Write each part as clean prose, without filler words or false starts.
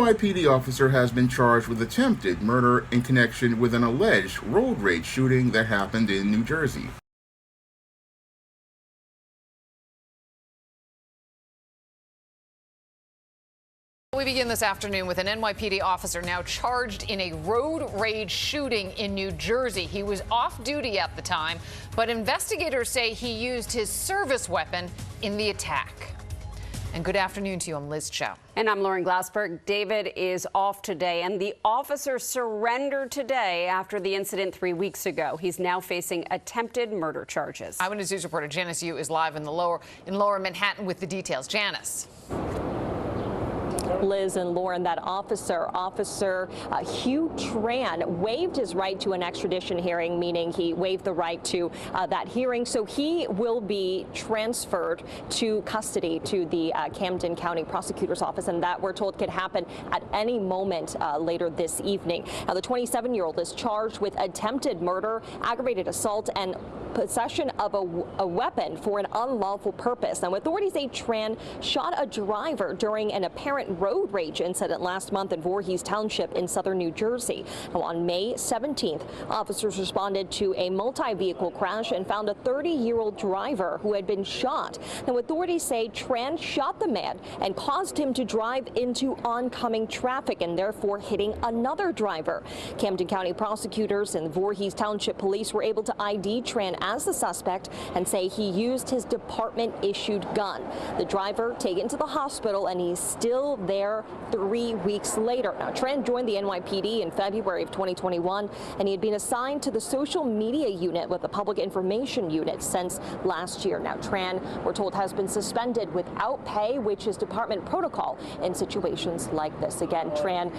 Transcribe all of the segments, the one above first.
NYPD officer has been charged with attempted murder in connection with an alleged road rage shooting that happened in New Jersey. We begin this afternoon with an NYPD officer now charged in a road rage shooting in New Jersey. He was off duty at the time, but investigators say he used his service weapon in the attack. And good afternoon to you. I'm Liz Chow. And I'm Lauren Glassberg. David is off today, and the officer surrendered today after the incident 3 weeks ago. He's now facing attempted murder charges. Eyewitness News reporter Janice Yu is live in Lower Manhattan with the details. Janice. Liz and Lauren, that Officer Hugh Tran waived his right to an extradition hearing, meaning he waived the right to that hearing. So he will be transferred to custody to the Camden County Prosecutor's Office, and that, we're told, could happen at any moment later this evening. Now, the 27-year-old is charged with attempted murder, aggravated assault, and possession of a weapon for an unlawful purpose. Now, authorities say Tran shot a driver during an apparent road rage incident last month in Voorhees Township in southern New Jersey. Now, on May 17th, officers responded to a multi-vehicle crash and found a 30-year-old driver who had been shot. Now, authorities say Tran shot the man and caused him to drive into oncoming traffic and therefore hitting another driver. Camden County prosecutors and Voorhees Township police were able to ID Tran as the suspect and say he used his department-issued gun. The driver taken to the hospital, and he's still there 3 weeks later. Now, Tran joined the NYPD in February of 2021, and he had been assigned to the social media unit with the public information unit since last year. Now, Tran, we're told, has been suspended without pay, which is department protocol in situations like this. Again, Tran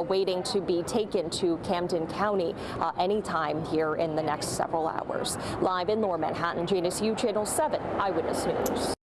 waiting to be taken to Camden County anytime here in the next several hours. Live in Lower Manhattan, Janice Yu, Channel 7 Eyewitness News.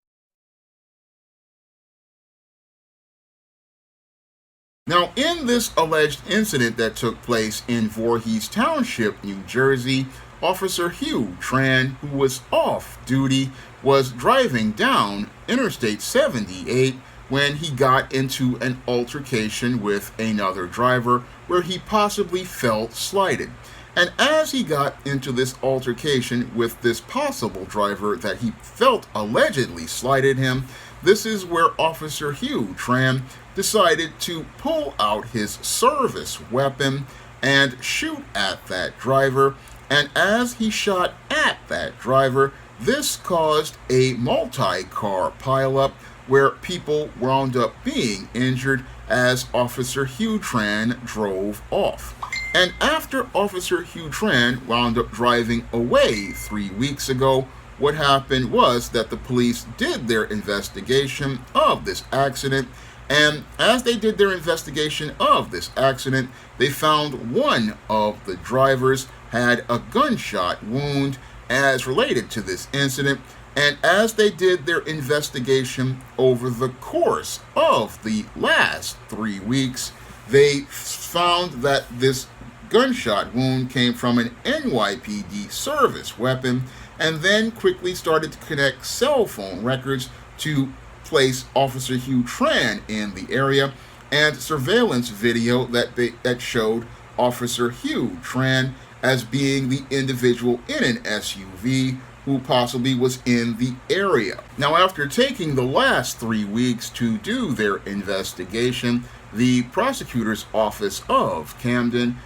Now, in this alleged incident that took place in Voorhees Township, New Jersey, Officer Hugh Tran, who was off duty, was driving down Interstate 78 when he got into an altercation with another driver where he possibly felt slighted. And as he got into this altercation with this possible driver that he felt allegedly slighted him, this is where Officer Hugh Tran decided to pull out his service weapon and shoot at that driver. And as he shot at that driver, this caused a multi-car pileup where people wound up being injured as Officer Hugh Tran drove off. And after Officer Hugh Tran wound up driving away 3 weeks ago, what happened was that the police did their investigation of this accident, and as they did their investigation of this accident, they found one of the drivers had a gunshot wound as related to this incident. And as they did their investigation over the course of the last 3 weeks, they found that this gunshot wound came from an NYPD service weapon, and then quickly started to connect cell phone records to place Officer Hugh Tran in the area, and surveillance video that showed Officer Hugh Tran as being the individual in an SUV who possibly was in the area. Now, after taking the last 3 weeks to do their investigation, the prosecutor's office of Camden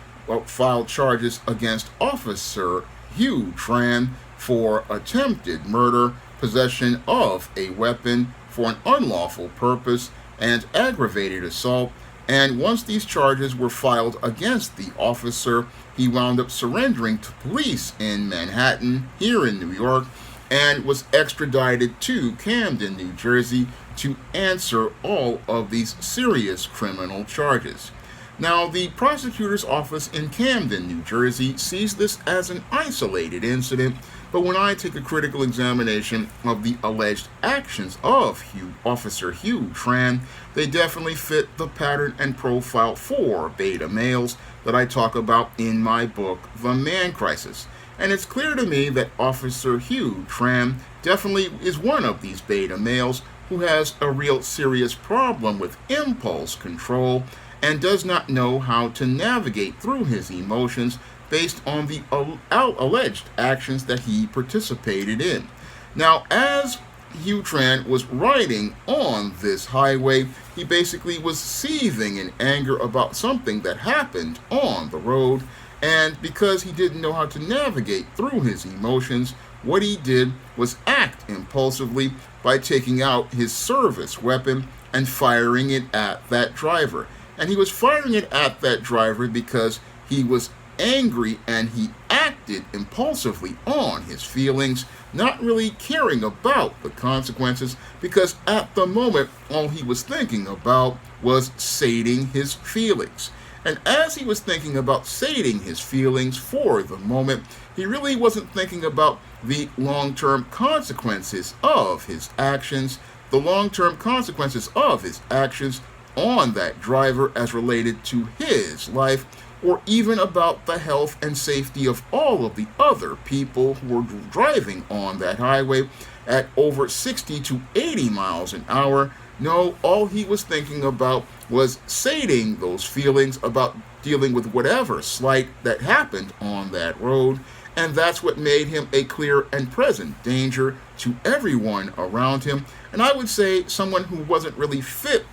filed charges against Officer Hugh Tran for attempted murder, possession of a weapon for an unlawful purpose, and aggravated assault. And once these charges were filed against the officer, he wound up surrendering to police in Manhattan, here in New York, and was extradited to Camden, New Jersey, to answer all of these serious criminal charges. Now, the prosecutor's office in Camden, New Jersey, sees this as an isolated incident, but when I take a critical examination of the alleged actions of Officer Hugh Tran, they definitely fit the pattern and profile for beta males that I talk about in my book, The Man Crisis. And it's clear to me that Officer Hugh Tran definitely is one of these beta males who has a real serious problem with impulse control, and does not know how to navigate through his emotions based on the alleged actions that he participated in. Now, as Hugh Tran was riding on this highway, he basically was seething in anger about something that happened on the road, and because he didn't know how to navigate through his emotions, what he did was act impulsively by taking out his service weapon and firing it at that driver. And he was firing it at that driver because he was angry and he acted impulsively on his feelings, not really caring about the consequences, because at the moment all he was thinking about was sating his feelings. And as he was thinking about sating his feelings for the moment, he really wasn't thinking about the long-term consequences of his actions, the long-term consequences of his actions on that driver as related to his life, or even about the health and safety of all of the other people who were driving on that highway at over 60 to 80 miles an hour. No, all he was thinking about was sating those feelings about dealing with whatever slight that happened on that road, and that's what made him a clear and present danger to everyone around him, and I would say someone who wasn't really fit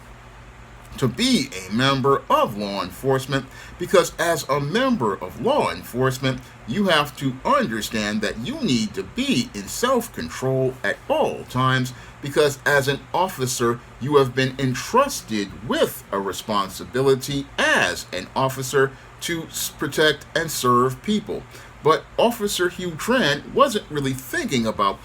to be a member of law enforcement, because as a member of law enforcement, you have to understand that you need to be in self-control at all times, because as an officer, you have been entrusted with a responsibility as an officer to protect and serve people. But Officer Hugh Tran wasn't really thinking about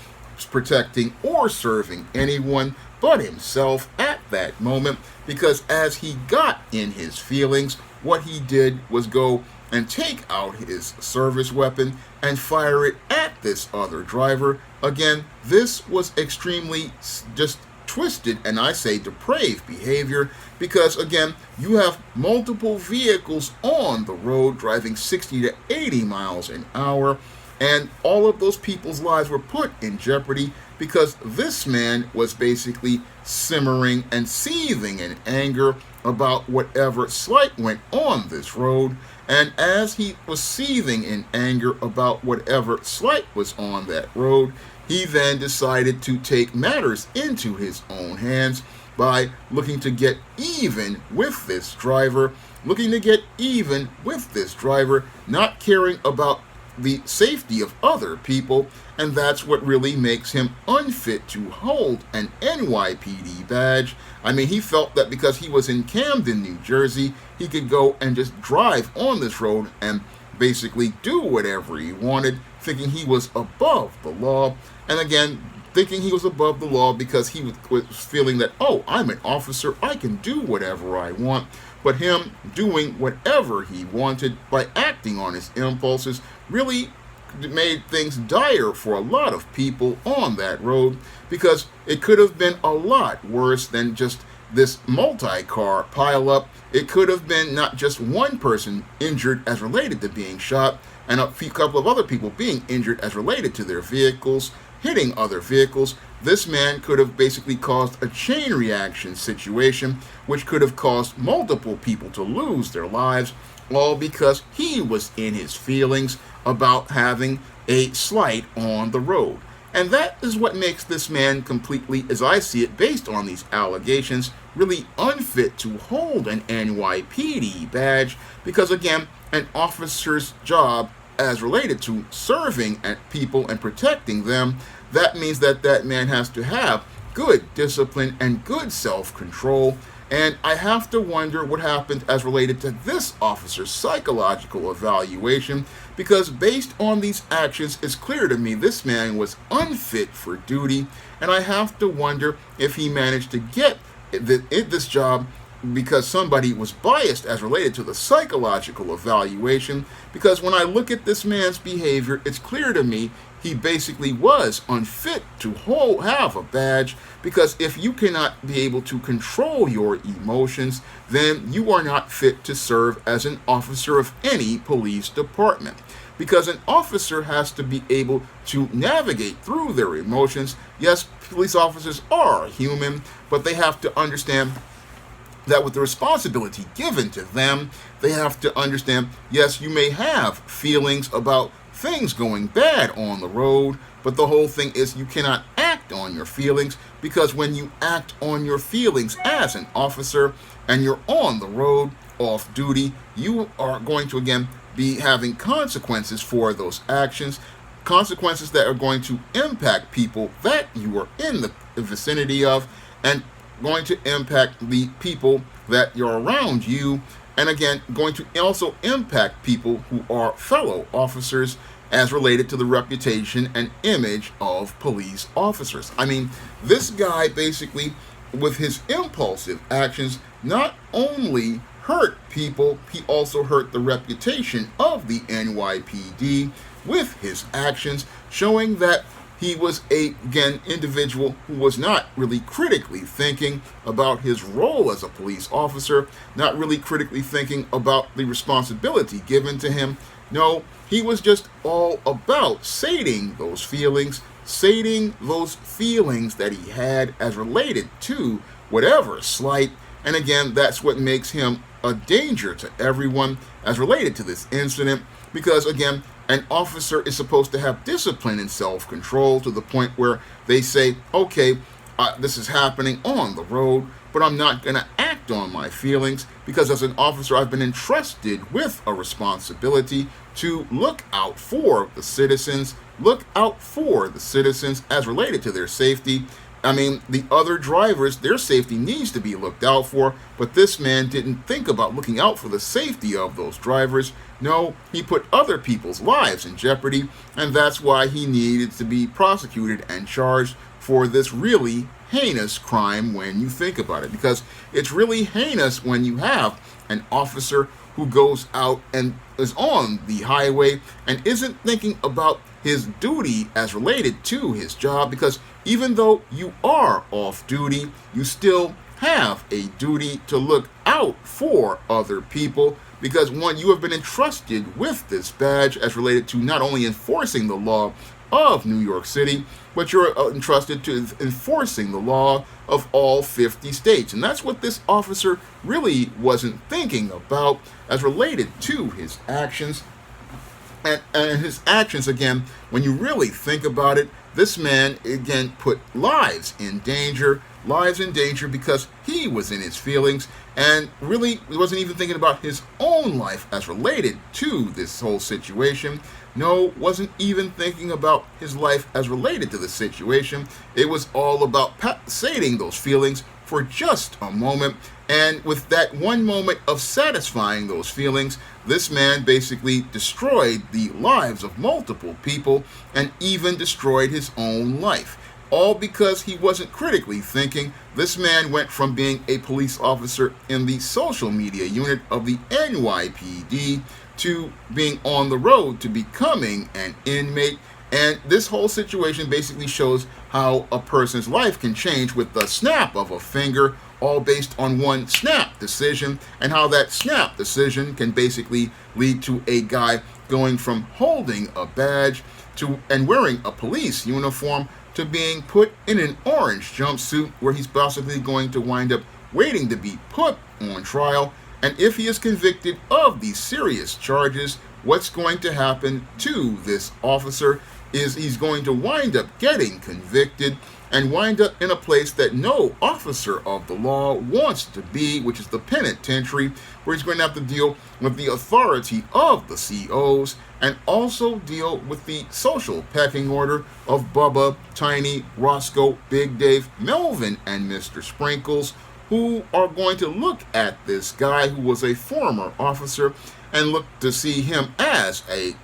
protecting or serving anyone but himself at that moment, because as he got in his feelings, what he did was go and take out his service weapon and fire it at this other driver. Again, this was extremely just twisted, and I say depraved behavior, because again, you have multiple vehicles on the road driving 60 to 80 miles an hour, and all of those people's lives were put in jeopardy because this man was basically simmering and seething in anger about whatever slight went on this road. And as he was seething in anger about whatever slight was on that road, he then decided to take matters into his own hands by looking to get even with this driver, not caring about the safety of other people, and that's what really makes him unfit to hold an NYPD badge. I mean, he felt that because he was in Camden, New Jersey, he could go and just drive on this road and basically do whatever he wanted, thinking he was above the law. And again, thinking he was above the law because he was feeling that, oh, I'm an officer, I can do whatever I want. But him doing whatever he wanted by acting on his impulses really made things dire for a lot of people on that road, because it could have been a lot worse than just this multi-car pileup. It could have been not just one person injured as related to being shot, and a couple of other people being injured as related to their vehicles hitting other vehicles. This man could have basically caused a chain reaction situation, which could have caused multiple people to lose their lives, all because he was in his feelings about having a slight on the road. And that is what makes this man completely, as I see it, based on these allegations, really unfit to hold an NYPD badge, because again, an officer's job as related to serving people and protecting them, that means that that man has to have good discipline and good self-control. And I have to wonder what happened as related to this officer's psychological evaluation, because based on these actions, it's clear to me this man was unfit for duty, and I have to wonder if he managed to get this job because somebody was biased as related to the psychological evaluation. Because when I look at this man's behavior, it's clear to me he basically was unfit to have a badge, because if you cannot be able to control your emotions, then you are not fit to serve as an officer of any police department. Because an officer has to be able to navigate through their emotions. Yes, police officers are human, but they have to understand that with the responsibility given to them, they have to understand, yes, you may have feelings about things going bad on the road, but the whole thing is you cannot act on your feelings, because when you act on your feelings as an officer and you're on the road off duty, you are going to again be having consequences for those actions, consequences that are going to impact people that you are in the vicinity of, and going to impact the people that you're around you, and again going to also impact people who are fellow officers as related to the reputation and image of police officers. I mean, this guy basically, with his impulsive actions, not only hurt people, he also hurt the reputation of the NYPD with his actions, showing that he was again, individual who was not really critically thinking about his role as a police officer, not really critically thinking about the responsibility given to him. No, he was just all about sating those feelings that he had as related to whatever slight. And again, that's what makes him a danger to everyone as related to this incident, because again, an officer is supposed to have discipline and self-control to the point where they say, okay, this is happening on the road, but I'm not going to act on my feelings, because as an officer, I've been entrusted with a responsibility to look out for the citizens as related to their safety. I mean, the other drivers, their safety needs to be looked out for, but this man didn't think about looking out for the safety of those drivers. No, he put other people's lives in jeopardy, and that's why he needed to be prosecuted and charged for this really heinous crime when you think about it, because it's really heinous when you have an officer who goes out and is on the highway and isn't thinking about his duty as related to his job, because even though you are off duty, you still have a duty to look out for other people, because one, you have been entrusted with this badge as related to not only enforcing the law of New York City, but you're entrusted to enforcing the law of all 50 states. And that's what this officer really wasn't thinking about as related to his actions. And his actions, again, when you really think about it, this man, again, put lives in danger because he was in his feelings and really wasn't even thinking about his own life as related to this whole situation. No, wasn't even thinking about his life as related to the situation. It was all about sating those feelings for just a moment. And with that one moment of satisfying those feelings, this man basically destroyed the lives of multiple people and even destroyed his own life. All because he wasn't critically thinking. This man went from being a police officer in the social media unit of the NYPD to being on the road to becoming an inmate. And this whole situation basically shows how a person's life can change with the snap of a finger, all based on one snap decision, and how that snap decision can basically lead to a guy going from holding a badge to and wearing a police uniform to being put in an orange jumpsuit, where he's possibly going to wind up waiting to be put on trial. And if he is convicted of these serious charges, what's going to happen to this officer is he's going to wind up getting convicted and wind up in a place that no officer of the law wants to be, which is the penitentiary, where he's going to have to deal with the authority of the COs and also deal with the social pecking order of Bubba, Tiny, Roscoe, Big Dave, Melvin, and Mr. Sprinkles, who are going to look at this guy who was a former officer and look to see him as a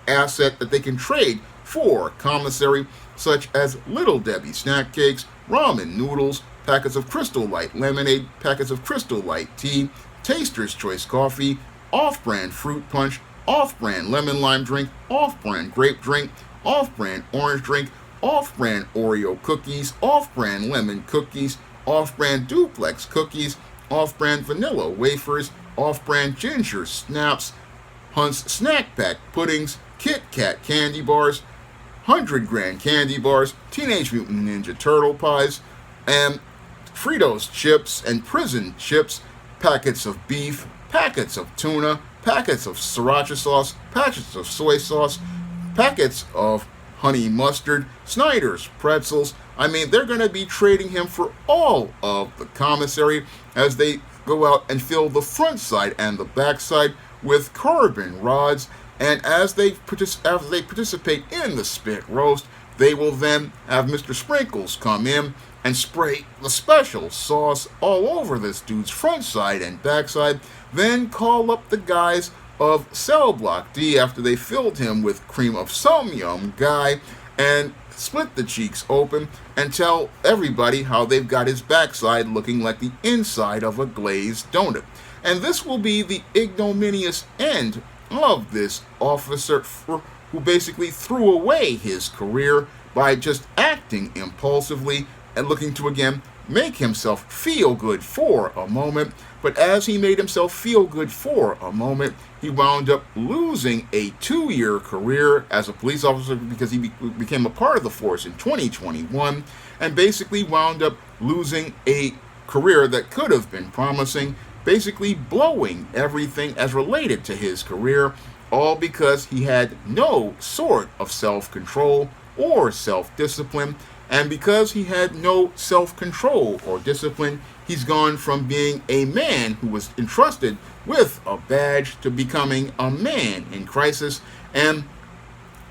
asset that they can trade for commissary, such as Little Debbie snack cakes, ramen noodles, packets of Crystal Light lemonade, packets of Crystal Light tea, Taster's Choice coffee, off-brand fruit punch, off-brand lemon lime drink, off-brand grape drink, off-brand orange drink, off-brand Oreo cookies, off-brand lemon cookies, off-brand duplex cookies, off-brand vanilla wafers, off-brand ginger snaps, Hunt's snack pack puddings, Kit Kat candy bars, 100 grand candy bars, Teenage Mutant Ninja Turtle pies, and Fritos chips and prison chips, packets of beef, packets of tuna, packets of sriracha sauce, packets of soy sauce, packets of honey mustard, Snyder's pretzels. I mean, they're going to be trading him for all of the commissary as they go out and fill the front side and the back side with carbon rods. And as they participate in the spit roast, they will then have Mr. Sprinkles come in and spray the special sauce all over this dude's front side and back side, then call up the guys of Cell Block D after they filled him with cream of some yum guy and split the cheeks open and tell everybody how they've got his backside looking like the inside of a glazed donut. And this will be the ignominious end of this officer who basically threw away his career by just acting impulsively and looking to again make himself feel good for a moment. But as he made himself feel good for a moment, he wound up losing a 2-year career as a police officer because he became a part of the force in 2021 and basically wound up losing a career that could have been promising, basically blowing everything as related to his career, all because he had no sort of self-control or self-discipline. And because he had no self-control or discipline, he's gone from being a man who was entrusted with a badge to becoming a man in crisis. And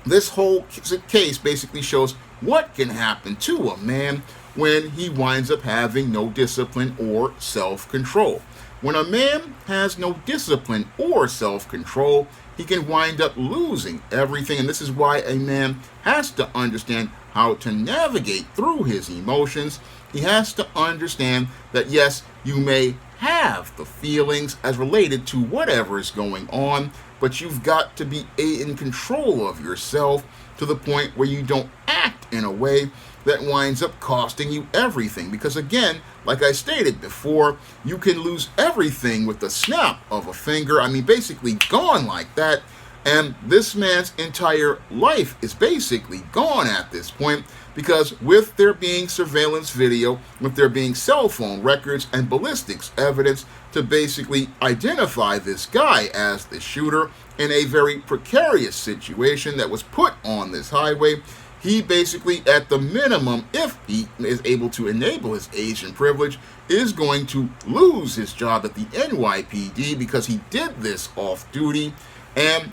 this whole case basically shows what can happen to a man when he winds up having no discipline or self-control. When a man has no discipline or self-control, he can wind up losing everything. And this is why a man has to understand how to navigate through his emotions. He has to understand that, yes, you may have the feelings as related to whatever is going on, but you've got to be in control of yourself to the point where you don't act in a way that winds up costing you everything. Because again, like I stated before, you can lose everything with the snap of a finger. I mean, basically gone like that. And this man's entire life is basically gone at this point, because with there being surveillance video, with there being cell phone records and ballistics evidence to basically identify this guy as the shooter in a very precarious situation that was put on this highway, he basically, at the minimum, if he is able to enable his age and privilege, is going to lose his job at the NYPD because he did this off duty. And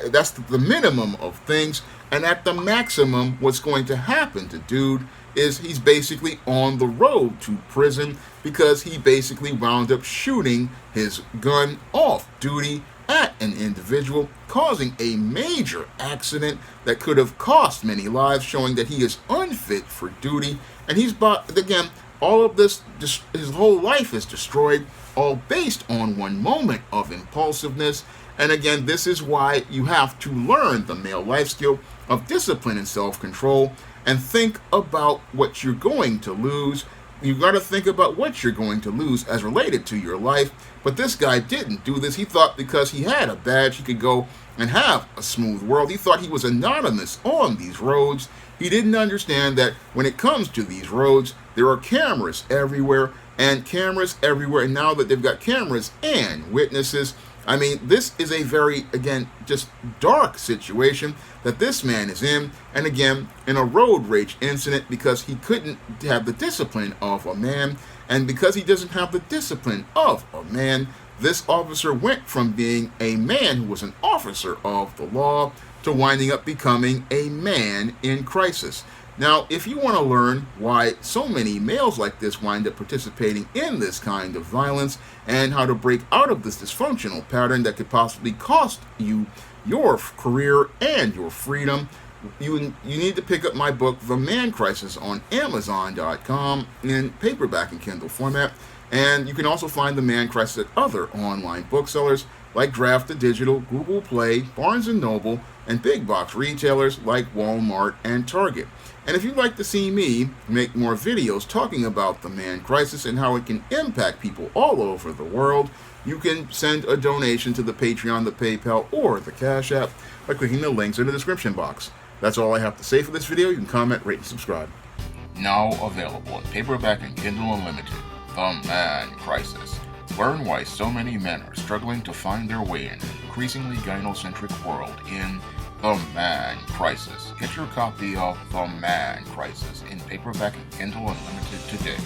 that's the minimum of things. And at the maximum, what's going to happen to dude is he's basically on the road to prison because he basically wound up shooting his gun off duty at an individual, causing a major accident that could have cost many lives, showing that he is unfit for duty. And again, all of this, his whole life is destroyed, all based on one moment of impulsiveness. And again, this is why you have to learn the male life skill of discipline and self-control and think about what you're going to lose. You got to think about what you're going to lose as related to your life. But this guy didn't do this. He thought because he had a badge, he could go and have a smooth world. He thought he was anonymous on these roads. He didn't understand that when it comes to these roads, there are cameras everywhere, and now that they've got cameras and witnesses, I mean, this is a very, again, just dark situation that this man is in. And again, in a road rage incident because he couldn't have the discipline of a man. And because he doesn't have the discipline of a man, this officer went from being a man who was an officer of the law to winding up becoming a man in crisis. Now, if you want to learn why so many males like this wind up participating in this kind of violence and how to break out of this dysfunctional pattern that could possibly cost you your career and your freedom, you need to pick up my book, The Man Crisis, on Amazon.com in paperback and Kindle format. And you can also find The Man Crisis at other online booksellers like Draft to Digital, Google Play, Barnes & Noble, and big box retailers like Walmart and Target. And if you'd like to see me make more videos talking about the man crisis and how it can impact people all over the world, you can send a donation to the Patreon, the PayPal, or the Cash App by clicking the links in the description box. That's all I have to say for this video. You can comment, rate, and subscribe. Now available in paperback and Kindle Unlimited. The Man Crisis. Learn why so many men are struggling to find their way in an increasingly gynocentric world in The Man Crisis. Get your copy of The Man Crisis in paperback and Kindle Unlimited today.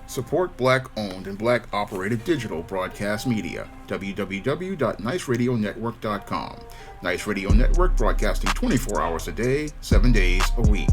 Support Black-owned and Black-operated digital broadcast media. www.niceradionetwork.com. Nice Radio Network, broadcasting 24 hours a day, 7 days a week.